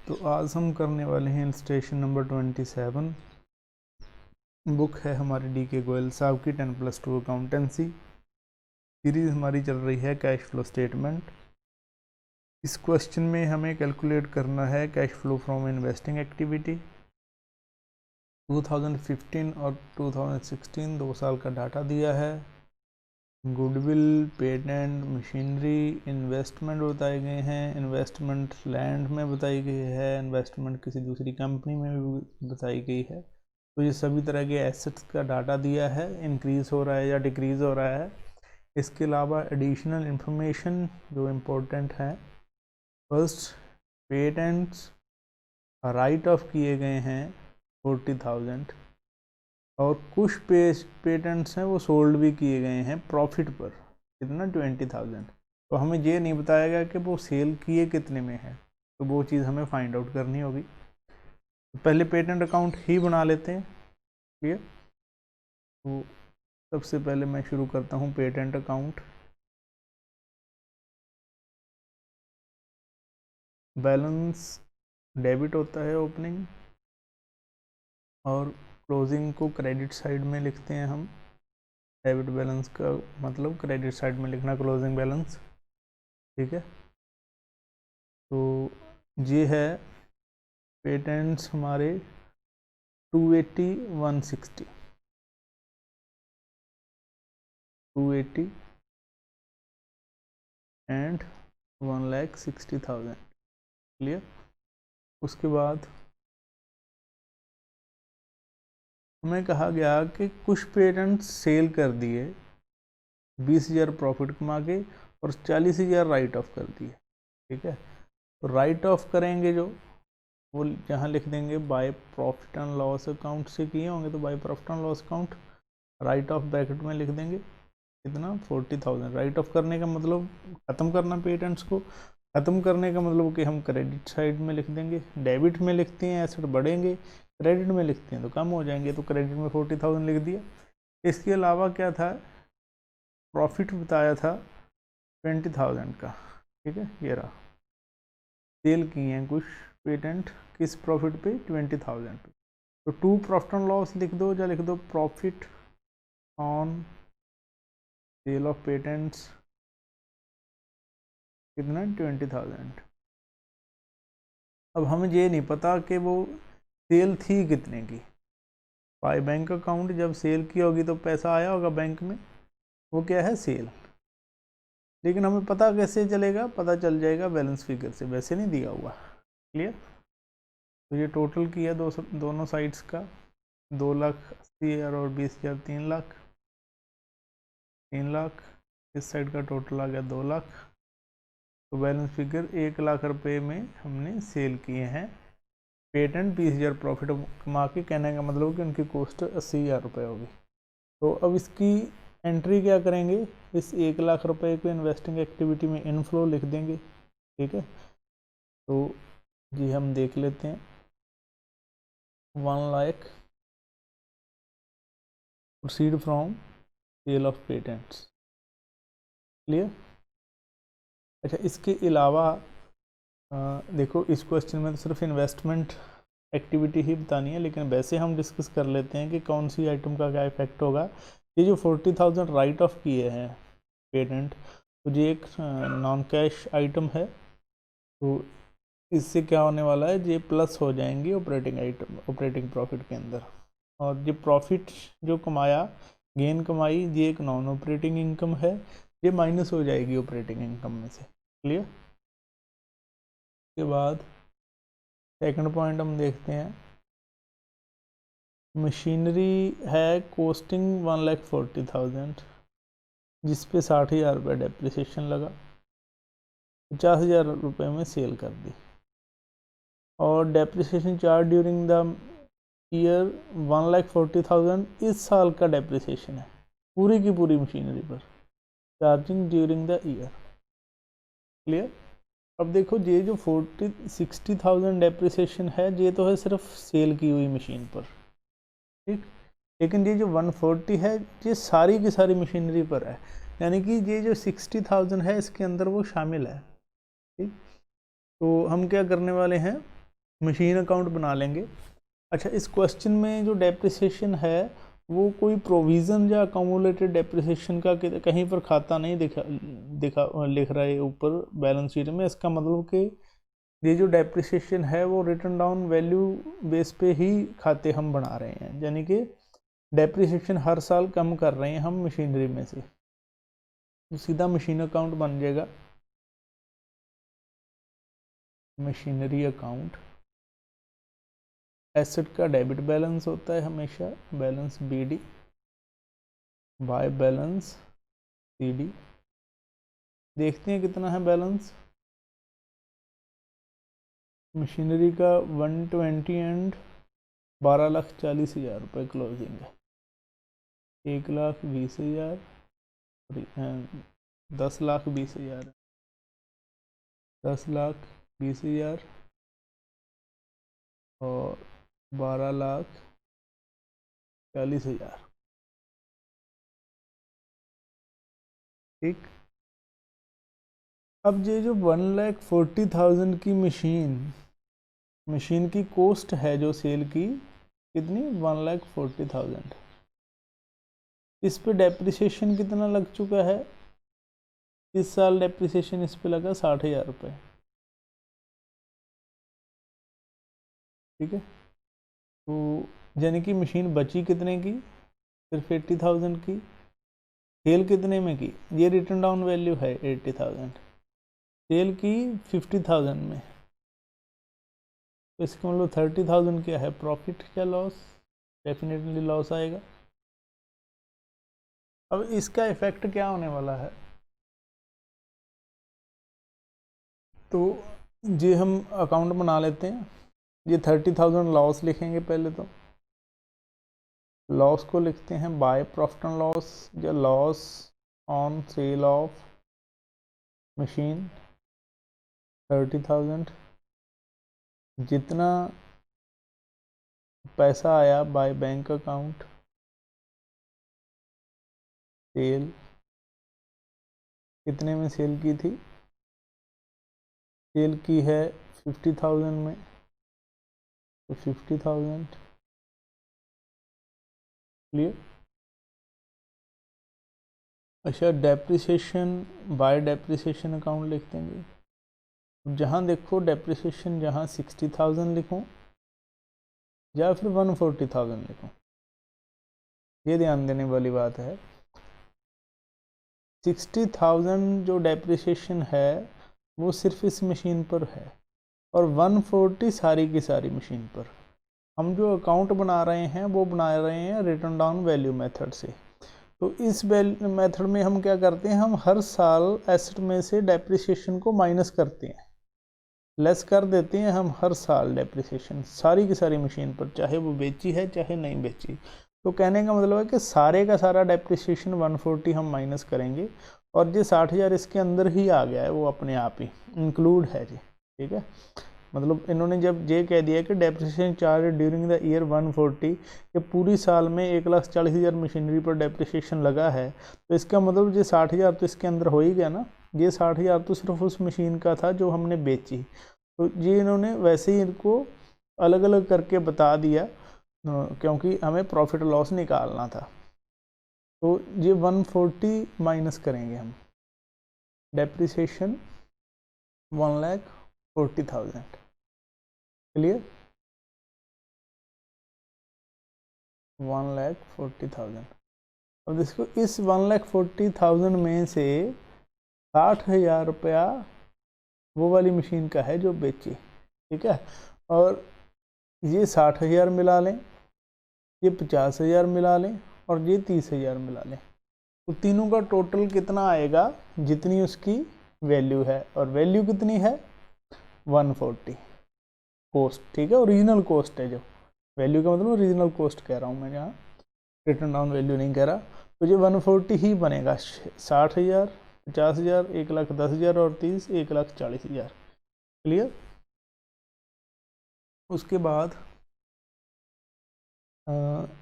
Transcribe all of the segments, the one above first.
तो आज हम करने वाले हैं इलस्ट्रेशन नंबर 27। बुक है हमारी डी.के. गोयल साहब की 10+2 अकाउंटेंसी। सीरीज़ हमारी चल रही है कैश फ्लो स्टेटमेंट। इस क्वेश्चन में हमें कैलकुलेट करना है cash flow from investing activity. 2015 और 2016 2 साल का डाटा दिया है। गुडविल, पेटेंट, मशीनरी, इन्वेस्टमेंट बताए गए हैं। इन्वेस्टमेंट लैंड में बताई गई है, इन्वेस्टमेंट किसी दूसरी कंपनी में भी बताई गई है। तो ये सभी तरह के एसेट्स का डाटा दिया है, इंक्रीज़ हो रहा है या डिक्रीज़ हो रहा है। इसके अलावा एडिशनल इंफॉर्मेशन जो इम्पोर्टेंट है, फर्स्ट पेटेंट्स राइट ऑफ किए गए हैं 40,000 और कुछ पेटेंट्स हैं वो सोल्ड भी किए गए हैं प्रॉफिट पर, कितना 20,000। तो हमें ये नहीं बताया गया कि वो सेल किए कितने में है, तो वो चीज़ हमें फाइंड आउट करनी होगी। तो पहले पेटेंट अकाउंट ही बना लेते हैं, क्लियर। तो सबसे पहले मैं शुरू करता हूँ पेटेंट अकाउंट। बैलेंस डेबिट होता है ओपनिंग, और क्लोजिंग को क्रेडिट साइड में लिखते हैं हम। डेबिट बैलेंस का मतलब क्रेडिट साइड में लिखना क्लोजिंग बैलेंस, ठीक है। तो ये है पेटेंट्स हमारे 280, 160, 280 एंड 1,60,000, क्लियर। उसके बाद हमें कहा गया कि कुछ पेटेंट्स सेल कर दिए 20,000 प्रॉफिट कमा के और 40,000 राइट ऑफ कर दिए, ठीक है। तो राइट ऑफ करेंगे जो वो यहाँ लिख देंगे by profit and loss account से किए होंगे, तो by profit and loss account right of bracket में लिख देंगे कितना 40,000। राइट ऑफ करने का मतलब ख़त्म करना, पेटेंट्स को ख़त्म करने का मतलब कि हम क्रेडिट साइड में लिख देंगे। डेबिट में लिखते हैं एसेट बढ़ेंगे, क्रेडिट में लिखते हैं तो कम हो जाएंगे, तो क्रेडिट में 40,000 लिख दिया। इसके अलावा क्या था, प्रॉफिट बताया था 20,000 का, ठीक है। ये रहा, सेल किए हैं कुछ पेटेंट किस प्रॉफिट पे, 20,000 पे। तो टू प्रॉफिट एंड लॉस लिख दो या लिख दो profit on sale of patents, कितना 20,000। अब हमें ये नहीं पता कि वो सेल थी कितने की। बाय बैंक अकाउंट जब सेल की होगी तो पैसा आया होगा बैंक में, वो क्या है सेल। लेकिन हमें पता कैसे चलेगा, पता चल जाएगा बैलेंस फिगर से, वैसे नहीं दिया हुआ, क्लियर। तो ये टोटल किया दोनों साइड्स का 2,80,000 और 20,000, 3,00,000, 3,00,000। इस साइड का टोटल आ गया 2,00,000। तो बैलेंस फिगर 1,00,000 रुपये में हमने सेल किए हैं पेटेंट। 20,000 प्रॉफिट कमा के, कहने का मतलब कि उनकी कॉस्ट 80,000 रुपये होगी। तो अब इसकी एंट्री क्या करेंगे, इस 1,00,000 रुपये को इन्वेस्टिंग एक्टिविटी में इनफ्लो लिख देंगे, ठीक है। तो जी हम देख लेते हैं 1,00,000 proceed from sale of patents, clear. अच्छा, इसके अलावा देखो इस क्वेश्चन में तो सिर्फ इन्वेस्टमेंट एक्टिविटी ही बतानी है, लेकिन वैसे हम डिस्कस कर लेते हैं कि कौन सी आइटम का क्या इफेक्ट होगा। ये जो 40,000 राइट ऑफ किए हैं पेटेंट, तो ये एक नॉन कैश आइटम है, तो इससे क्या होने वाला है, ये प्लस हो जाएंगी ऑपरेटिंग आइटम, ऑपरेटिंग प्रॉफिट के अंदर। और ये प्रॉफिट जो कमाया, गेन कमाई, ये एक नॉन ऑपरेटिंग इनकम है, ये माइनस हो जाएगी ऑपरेटिंग इनकम में से, क्लियर। के बाद सेकंड पॉइंट हम देखते हैं, मशीनरी है कोस्टिंग 1,40,000, जिस पे 60,000 रुपये डेप्रिसिएशन लगा, 50,000 रुपये में सेल कर दी। और depreciation charge during the year 1,40,000 इस साल का डेप्रिसिएशन है पूरी की पूरी मशीनरी पर, charging during the year, clear. अब देखो ये जो 60,000 डेप्रिसिएशन है, ये तो है सिर्फ सेल की हुई मशीन पर, ठीक। लेकिन ये जो 140 है, ये सारी की सारी मशीनरी पर है, यानी कि ये जो 60,000 है इसके अंदर वो शामिल है, ठीक। तो हम क्या करने वाले हैं, मशीन अकाउंट बना लेंगे। अच्छा, इस क्वेश्चन में जो डेप्रिसिएशन है वो कोई प्रोविज़न या अकामुलेटेड डेप्रिसिएशन का कहीं पर खाता नहीं लिख रहा है ऊपर बैलेंस शीट में। इसका मतलब कि ये जो डेप्रिसिएशन है वो रिटर्न डाउन वैल्यू बेस पे ही खाते हम बना रहे हैं, यानी कि डेप्रिसिएशन हर साल कम कर रहे हैं हम मशीनरी में से। तो सीधा मशीन अकाउंट बन जाएगा, मशीनरी अकाउंट। एसेट का डेबिट बैलेंस होता है हमेशा, balance BD by balance CD। देखते हैं कितना है बैलेंस मशीनरी का। 120 एंड 12,40,000 रुपये क्लोजिंग है। 1,20,000, 10,20,000, 10,20,000 और 12,40,000। ठीक, अब ये जो 1,40,000 की मशीन की कॉस्ट है जो सेल की, कितनी, 1,40,000। इस पे डेप्रिसिएशन कितना लग चुका है, इस साल डेप्रिसिएशन इस पे लगा 60,000 रुपये। ठीक है, तो यानी कि मशीन बची कितने की, सिर्फ 80,000 की। सेल कितने में की, ये रिटर्न डाउन वैल्यू है 80,000, सेल की 50,000 में। तो इसका मतलब 30,000 क्या है, प्रॉफिट या लॉस, डेफिनेटली लॉस आएगा। अब इसका इफेक्ट क्या होने वाला है, तो ये हम अकाउंट बना लेते हैं। ये 30,000 लॉस लिखेंगे पहले, तो लॉस को लिखते हैं बाय प्रॉफिट एंड लॉस या loss on sale of machine 30,000। जितना पैसा आया बाय बैंक अकाउंट सेल, कितने में सेल की थी, सेल की है 50,000 में, तो 50,000 क्लियर। अच्छा, डेप्रिसिएशन बाय डेप्रिसिएशन अकाउंट लिख देंगे। जहाँ देखो डेप्रिसिएशन, जहाँ 60,000 लिखूँ या फिर 140,000 लिखूँ, ये ध्यान देने वाली बात है। 60,000 जो डेप्रिसिएशन है वो सिर्फ इस मशीन पर है, और 140 सारी की सारी मशीन पर। हम जो अकाउंट बना रहे हैं वो बना रहे हैं रिटर्न डाउन वैल्यू मेथड से। तो इस मेथड में हम क्या करते हैं, हम हर साल एसेट में से डेप्रिसिएशन को माइनस करते हैं, लेस कर देते हैं हम हर साल डेप्रिसिएशन सारी की सारी मशीन पर, चाहे वो बेची है चाहे नहीं बेची। तो कहने का मतलब है कि सारे का सारा डेप्रिसिएशन 140 हम माइनस करेंगे, और ये 60,000 इसके अंदर ही आ गया है, वो अपने आप ही इंक्लूड है जी। ठीक है, मतलब इन्होंने जब ये कह दिया कि depreciation charge during the year 140, कि पूरी साल में 1,40,000 मशीनरी पर डेप्रिसिएशन लगा है, तो इसका मतलब ये 60,000 तो इसके अंदर हो ही गया ना। ये 60,000 तो सिर्फ उस मशीन का था जो हमने बेची, तो ये इन्होंने वैसे ही इनको अलग अलग करके बता दिया, क्योंकि हमें प्रॉफिट लॉस निकालना था। तो ये 140 माइनस करेंगे हम, डेप्रिसिएशन 1,40,000 क्लियर, 1,40,000। अब इसको इस 1,40,000 में से 60,000 रुपया वो वाली मशीन का है जो बेची। ठीक है, और ये 60,000 मिला लें, ये 50,000 मिला लें, और ये 30,000 मिला लें, तो तीनों का टोटल कितना आएगा, जितनी उसकी वैल्यू है, और वैल्यू कितनी है 140 कॉस्ट। ठीक है, ओरिजिनल कॉस्ट है, जो वैल्यू का मतलब ओरिजिनल कॉस्ट कह रहा हूँ मैं, यहाँ रिटर्न डाउन वैल्यू नहीं कह रहा। तो ये 140 ही बनेगा, 60,000, 50,000, 1,10,000 और 30, 1,40,000 क्लियर। उसके बाद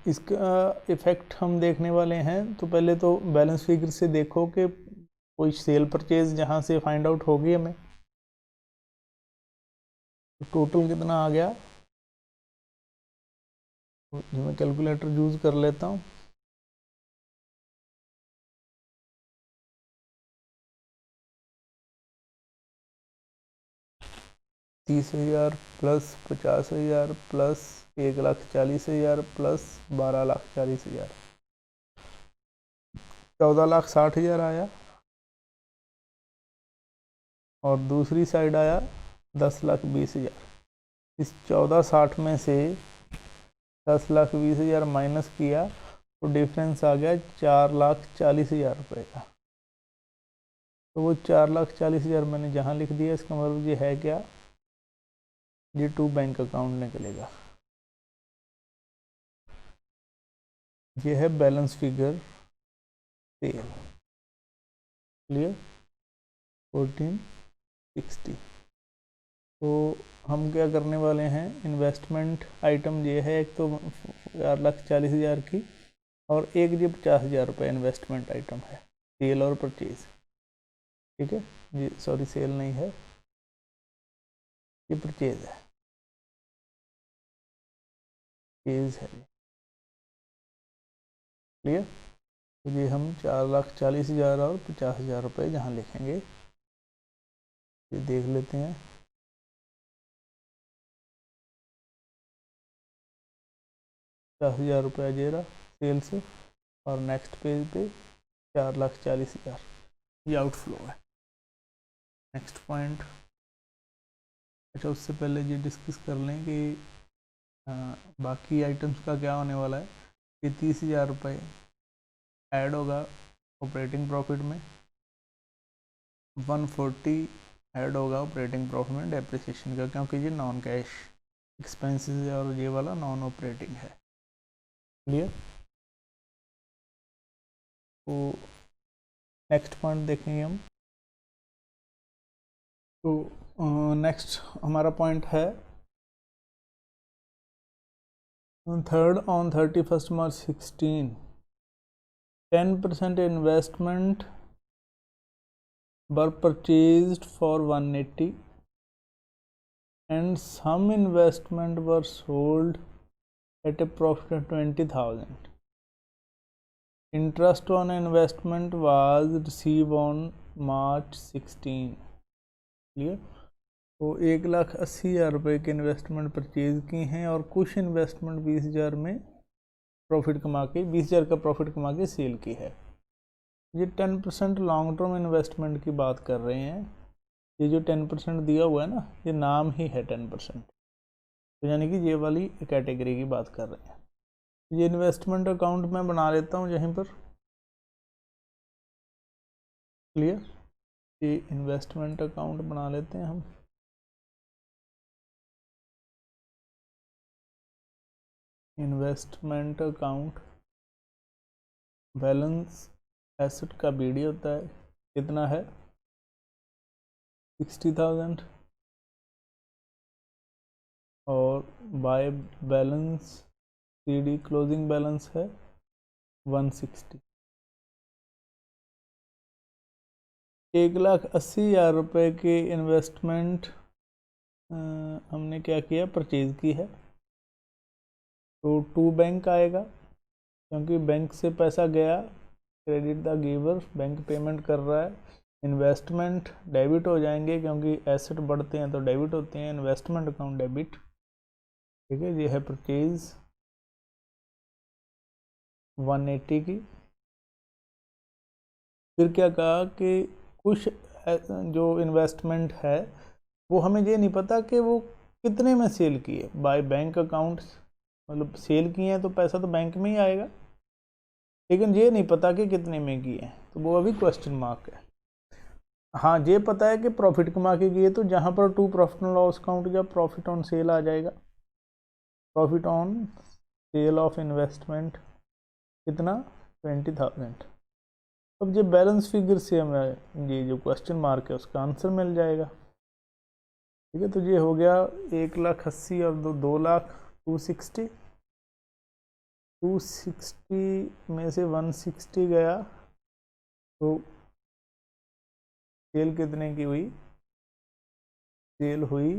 इसका इफ़ेक्ट हम देखने वाले हैं। तो पहले तो बैलेंस फिगर से देखो कि कोई सेल परचेज जहाँ से फाइंड आउट होगी हमें, तो टोटल कितना आ गया, जो मैं कैलकुलेटर यूज़ कर लेता हूँ। $30,000 प्लस 50,000 प्लस 1,40,000 प्लस 12,40,000, 14,60,000 आया। और दूसरी साइड आया 10,20,000। इस 14,60 में से 10,20,000 माइनस किया तो डिफरेंस आ गया 4,40,000 रुपये का। तो वो 4,40,000 मैंने जहाँ लिख दिया, इसका मतलब ये है क्या, ये टू बैंक अकाउंट निकलेगा। ये है बैलेंस फिगर सेल, क्लियर। 1460। तो हम क्या करने वाले हैं, इन्वेस्टमेंट आइटम ये है, एक तो 4,40,000 की, और एक ये 50,000 रुपये इन्वेस्टमेंट आइटम है, सेल और परचेज। ठीक है, ये सॉरी सेल नहीं है, ये परचेज है, परचेज है, क्लियर। तो ये हम 4,40,000 और 50,000 रुपये जहाँ लिखेंगे, ये देख लेते हैं। ₹50,000 जेरा सेल से, और नेक्स्ट पेज पे 4,40,000 ये आउटफ्लो है। नेक्स्ट पॉइंट, अच्छा उससे पहले ये डिस्कस कर लें कि बाकी आइटम्स का क्या होने वाला है। ये 30,000 रुपये ऐड होगा ऑपरेटिंग प्रॉफिट में, 140 ऐड होगा ऑपरेटिंग प्रॉफिट में डेप्रिसिएशन का, क्योंकि ये नॉन कैश एक्सपेंसेस है और ये वाला नॉन ऑपरेटिंग है, क्लियर। तो नेक्स्ट पॉइंट देखेंगे हम। तो नेक्स्ट हमारा पॉइंट है third, on 31st March 16, 10% investment were purchased for 180 and some investment were sold at a profit of 20,000. Interest on investment was received on March 16, clear। तो 1,80,000 रुपये के इन्वेस्टमेंट परचेज की हैं, और कुछ इन्वेस्टमेंट 20,000 में प्रॉफिट कमा के 20,000 का प्रॉफिट कमा के सेल की है। ये 10% लॉन्ग टर्म इन्वेस्टमेंट की बात कर रहे हैं। ये जो 10% दिया हुआ है ना, ये नाम ही है 10%, तो यानी कि ये वाली कैटेगरी की बात कर रहे हैं। ये इन्वेस्टमेंट अकाउंट मैं बना लेता हूँ यहीं पर, क्लियर। ये इन्वेस्टमेंट अकाउंट बना लेते हैं हम। इन्वेस्टमेंट अकाउंट, बैलेंस एसेट का बीडी होता है, कितना है 60,000, और by balance CD closing balance है 160। 1,80,000 रुपये के इन्वेस्टमेंट हमने क्या किया, परचेज की है। तो टू बैंक आएगा, क्योंकि बैंक से पैसा गया, credit the giver, bank payment कर रहा है। इन्वेस्टमेंट डेबिट हो जाएंगे, क्योंकि एसेट बढ़ते हैं तो डेबिट होते हैं, इन्वेस्टमेंट अकाउंट डेबिट, ठीक है। ये है परचेज 180 की। फिर क्या कहा कि कुछ जो इन्वेस्टमेंट है वो हमें ये नहीं पता कि वो कितने में सेल किए, बाय बैंक अकाउंट्स, मतलब सेल किए हैं तो पैसा तो बैंक में ही आएगा, लेकिन ये नहीं पता कि कितने में किए हैं, तो वो अभी क्वेश्चन मार्क है। हाँ ये पता है कि प्रॉफिट कमा के किए, तो जहाँ पर to profit and loss account या प्रॉफिट ऑन सेल आ जाएगा, profit on sale of investment कितना 20,000। अब ये बैलेंस फिगर से हमें ये जो क्वेश्चन मार्क है उसका आंसर मिल जाएगा, ठीक है। तो ये हो गया 1,80,000 और 2,00,000, 260 में से 160 गया, तो सेल कितने की हुई, सेल हुई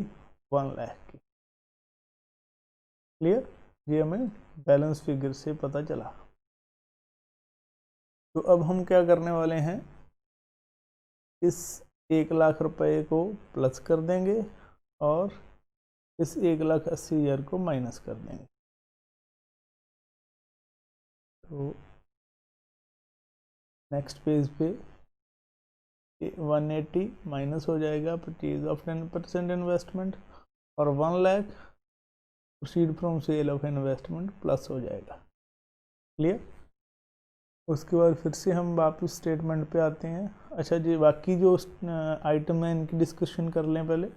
1 लाख की। क्लियर? ये हमें बैलेंस फिगर से पता चला। तो अब हम क्या करने वाले हैं, इस 1 लाख रुपए को प्लस कर देंगे और इस 1,80,000 को माइनस कर देंगे। तो नेक्स्ट पेज पे 180 माइनस हो जाएगा परचेज ऑफ 10% इन्वेस्टमेंट, और 1 lakh proceed from sale of investment plus हो जाएगा। क्लियर? उसके बाद फिर से हम वापस स्टेटमेंट पे आते हैं। अच्छा जी, बाकी जो आइटम है इनकी डिस्कशन कर लें पहले।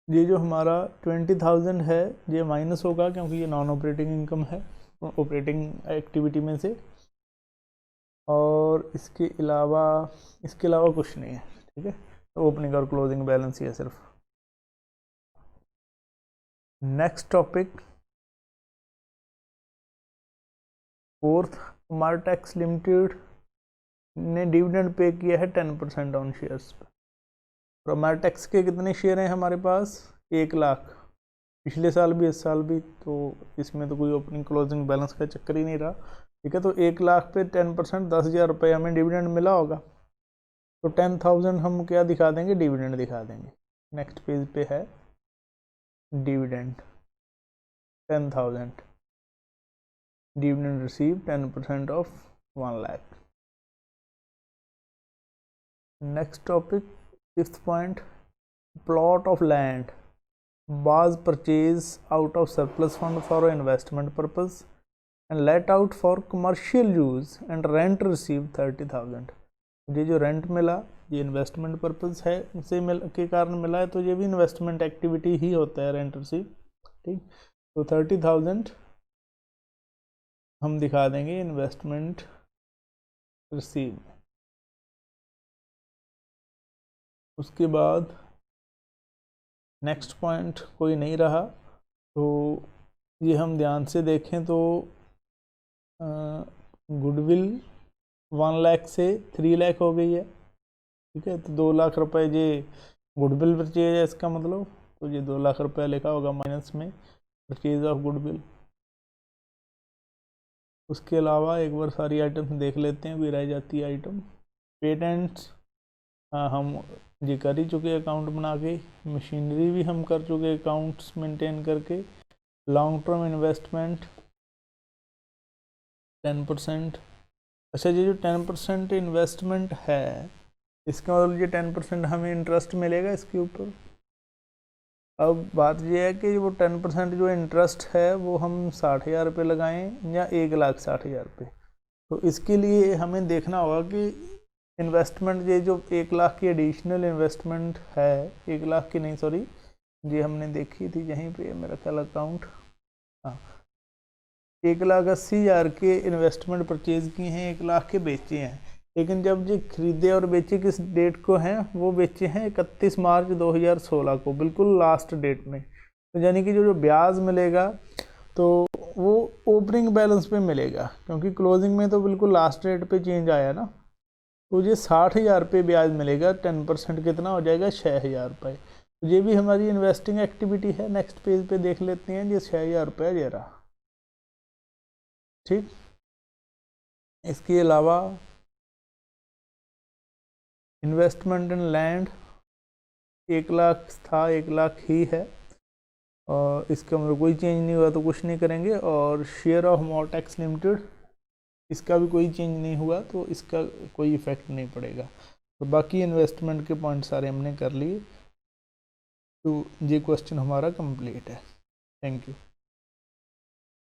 ये जो हमारा 20,000 है ये माइनस होगा क्योंकि ये नॉन ऑपरेटिंग इनकम है ऑपरेटिंग एक्टिविटी में से, और इसके अलावा कुछ नहीं है। ठीक है, तो ओपनिंग और क्लोजिंग बैलेंस ही है सिर्फ। नेक्स्ट टॉपिक, फोर्थ, मार्टेक्स लिमिटेड ने डिविडेंड पे किया है 10% ऑन शेयर्स पर। और मार्टेक्स के कितने शेयर हैं हमारे पास? 1 लाख, पिछले साल भी इस साल भी, तो इसमें तो कोई ओपनिंग क्लोजिंग बैलेंस का चक्कर ही नहीं रहा। ठीक है, तो 1 लाख पे 10% 10,000 रुपये हमें डिविडेंड मिला होगा, तो 10,000 हम क्या दिखा देंगे? डिविडेंड दिखा देंगे। नेक्स्ट पेज पे है dividend 10,000, dividend receive 10% of 1 lakh. Next topic, 5th point, plot of land was purchased out of surplus fund for investment purpose and let out for commercial use and rent received 30,000। ये जो rent मिला ये investment purpose है से के कारण मिला है, तो ये भी इन्वेस्टमेंट एक्टिविटी ही होता है रेंट रिसीव। ठीक, तो 30,000 हम दिखा देंगे इन्वेस्टमेंट रिसीव। उसके बाद नेक्स्ट पॉइंट कोई नहीं रहा, तो ये हम ध्यान से देखें तो गुडविल 1 लाख से 3 लाख हो गई है। ठीक है, तो 2 लाख रुपए ये गुडविल परचेज है इसका मतलब, तो ये 2 लाख रुपए लिखा होगा माइनस में परचेज ऑफ गुडविल। उसके अलावा एक बार सारी आइटम्स देख लेते हैं, भी रह जाती है आइटम। पेटेंट्स हम ये कर ही चुके अकाउंट बना के, मशीनरी भी हम कर चुके अकाउंट्स मेंटेन करके। Long term investment 10%। अच्छा, ये जो 10% इन्वेस्टमेंट है इसका मतलब ये 10% हमें इंटरेस्ट मिलेगा इसके ऊपर। अब बात ये है कि वो 10% जो इंटरेस्ट है वो हम 60,000 रुपये लगाएं या 1,60,000 रुपये। तो इसके लिए हमें देखना होगा कि इन्वेस्टमेंट ये जो 1 लाख की एडिशनल इन्वेस्टमेंट है, 1 लाख की नहीं सॉरी, ये हमने देखी थी यहीं पे मेरा ख्याल अकाउंट, हाँ, 1,80,000 के इन्वेस्टमेंट परचेज किए हैं, 1 लाख के बेचे हैं। लेकिन जब ये खरीदे और बेचे किस डेट को हैं? वो बेचे हैं 31 मार्च 2016 को, बिल्कुल लास्ट डेट में। तो यानी कि जो ब्याज मिलेगा तो वो ओपनिंग बैलेंस पे मिलेगा, क्योंकि क्लोजिंग में तो बिल्कुल लास्ट डेट पे चेंज आया ना। तो ये 60,000 रुपये ब्याज मिलेगा, 10% कितना हो जाएगा? 6,000 रुपये। तो ये भी हमारी इन्वेस्टिंग एक्टिविटी है। नेक्स्ट पेज पे देख लेते हैं, ये 6,000 रुपये ये रहा। ठीक, इसके अलावा इन्वेस्टमेंट इन लैंड 1 लाख था, 1 लाख ही है, और इसका मतलब कोई चेंज नहीं हुआ तो कुछ नहीं करेंगे। और शेयर ऑफ मार्टेक्स लिमिटेड, इसका भी कोई चेंज नहीं हुआ तो इसका कोई इफेक्ट नहीं पड़ेगा। तो बाकी इन्वेस्टमेंट के पॉइंट सारे हमने कर लिए। तो ये क्वेश्चन हमारा कंप्लीट है। Thank you.